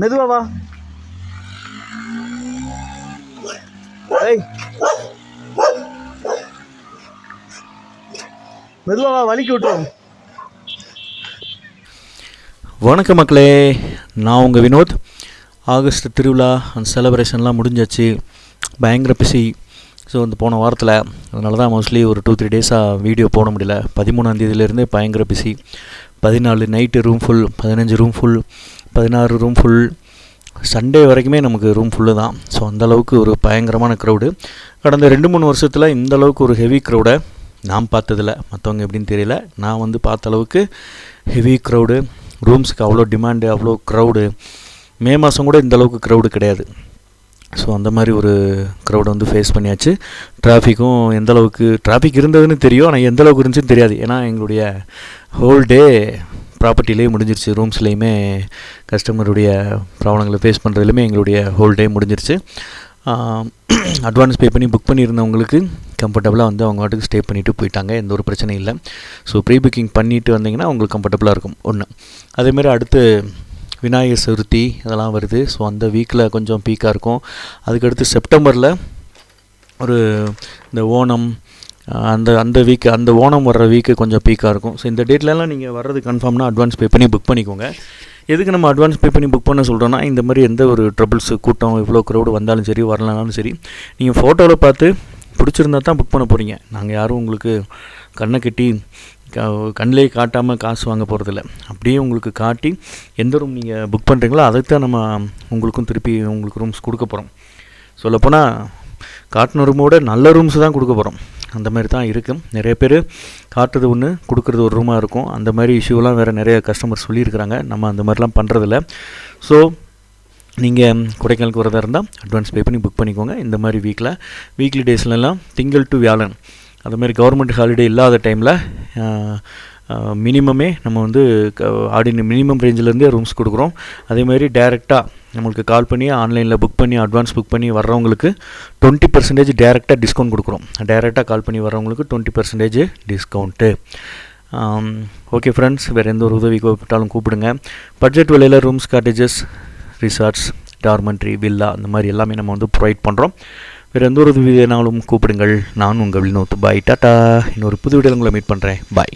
மெதுவா வா. ஏய் மெதுவா வா, வலிக்கு விட்டுரும். வணக்கம் மக்களே, நான் உங்கள் வினோத். ஆகஸ்ட் திருவிழா அந்த செலப்ரேஷன்லாம் முடிஞ்சாச்சு. பயங்கர பிஸி. ஸோ இந்த போன வாரத்தில் அதனால தான் மோஸ்ட்லி ஒரு 2-3 டேஸாக வீடியோ போட முடியல. 13ஆந்தேதியிலேருந்தே பயங்கர busy. 14 night room full, 15 room full, 16 room full, Sunday வரைக்குமே நமக்கு ரூம் ஃபுல்லு தான். ஸோ அந்தளவுக்கு ஒரு பயங்கரமான க்ரௌடு. கடந்த 2-3 வருஷத்தில் இந்தளவுக்கு ஒரு ஹெவி க்ரௌடை நான் பார்த்ததில்ல. மற்றவங்க எப்படின்னு தெரியல, நான் பார்த்த அளவுக்கு ஹெவி க்ரௌடு. ரூம்ஸுக்கு அவ்வளோ டிமாண்டு, அவ்வளோ க்ரௌடு. மே மாதம் கூட இந்தளவுக்கு க்ரௌடு கிடையாது. ஸோ அந்த மாதிரி ஒரு க்ரௌடை ஃபேஸ் பண்ணியாச்சு. டிராஃபிக்கும் எந்தளவுக்கு டிராஃபிக் இருந்ததுன்னு தெரியும், ஆனால் எந்தளவுக்கு இருந்துச்சுன்னு தெரியாது. ஏன்னா எங்களுடைய ஹோல் டே ப்ராப்பர்ட்டிலே முடிஞ்சிருச்சு. ரூம்ஸ்லேயுமே கஸ்டமருடைய ப்ராப்ளங்களை ஃபேஸ் பண்ணுறதுலையுமே எங்களுடைய ஹோல் டே முடிஞ்சிருச்சு. அட்வான்ஸ் பே பண்ணி புக் பண்ணியிருந்தவங்களுக்கு கம்ஃபர்டபுளாக அவங்க வாட்டுக்கு ஸ்டே பண்ணிவிட்டு போயிட்டாங்க. எந்த ஒரு பிரச்சனையும் இல்லை. ஸோ ப்ரீ புக்கிங் பண்ணிவிட்டு வந்தீங்கன்னா உங்களுக்கு கம்ஃபர்டபுளாக இருக்கும். ஒன்று. அதேமாதிரி அடுத்து விநாயகர் சதுர்த்தி அதெல்லாம் வருது. ஸோ அந்த வீக்கில் கொஞ்சம் பீக்காக இருக்கும். அதுக்கடுத்து செப்டம்பரில் ஒரு இந்த ஓணம் அந்த வீக்கு, அந்த ஓணம் வர்ற வீக்கு கொஞ்சம் பீக்காக இருக்கும். ஸோ இந்த டேட்லலாம் நீங்கள் வர்றது கன்ஃபார்ம்னா அட்வான்ஸ் பே பண்ணி புக் பண்ணிக்கோங்க. எதுக்கு நம்ம அட்வான்ஸ் பே பண்ணி புக் பண்ண சொல்கிறோன்னா, இந்த மாதிரி எந்த ஒரு ட்ரபிள்ஸு, கூட்டம் இவ்வளோ க்ரௌடு வந்தாலும் சரி, வரலனாலும் சரி, நீங்கள் ஃபோட்டோவில் பார்த்து பிடிச்சிருந்தா தான் புக் பண்ண போகிறீங்க. நாங்கள் யாரும் உங்களுக்கு கண்ணை கட்டி கண்ணிலே காட்டாமல் காசு வாங்க போகிறதில்ல. அப்படியே உங்களுக்கு காட்டி எந்த ரூம் நீங்கள் புக் பண்ணுறீங்களோ அதைத்தான் நம்ம உங்களுக்கும் திருப்பி உங்களுக்கு ரூம்ஸ் கொடுக்க போகிறோம். சொல்லப்போனால் காட்டின ரூமோட நல்ல ரூம்ஸ் தான் கொடுக்க போகிறோம். அந்த மாதிரி தான் இருக்குது. நிறைய பேர் காட்டுறது ஒன்று, கொடுக்குறது ஒரு ரூமாக இருக்கும். அந்த மாதிரி இஷ்யூலாம் வேறு நிறைய கஸ்டமர் சொல்லியிருக்கிறாங்க. நம்ம அந்த மாதிரிலாம் பண்ணுறதில்ல. ஸோ நீங்கள் கொடைக்கானலுக்கு வரதா இருந்தால் அட்வான்ஸ் பே பண்ணி புக் பண்ணிக்கோங்க. இந்த மாதிரி வீக்லி டேஸ்லலாம் திங்கள் டு வியாழன், அதுமாதிரி கவர்மெண்ட் ஹாலிடே இல்லாத டைமில் மினிமமே நம்ம மினிமம் ரேஞ்சிலேருந்தே ரூம்ஸ் கொடுக்குறோம். அதேமாதிரி டைரெக்டாக நம்மளுக்கு கால் பண்ணி ஆன்லைனில் புக் பண்ணி அட்வான்ஸ் புக் பண்ணி வர்றவங்களுக்கு 20% டைரெக்டாக டிஸ்கவுண்ட் கொடுக்குறோம். டைரெக்டாக கால் பண்ணி வர்றவங்களுக்கு 20% டிஸ்கவுண்ட்டு. ஓகே ஃப்ரெண்ட்ஸ், வேறு எந்த ஒரு உதவி கூப்பிட்டாலும் கூப்பிடுங்க. பட்ஜெட் விலையில் rooms, cottages, resorts, dormitory, villa அந்த மாதிரி எல்லாமே நம்ம ப்ரொவைட் பண்ணுறோம். வேறு எந்த ஒரு உதவி வேணாலும் கூப்பிடுங்கள். நான் உங்கள் வினோத். பாய், டாட்டா. இன்னொரு புது வீடியோவில் உங்களை மீட் பண்ணுறேன். பாய்.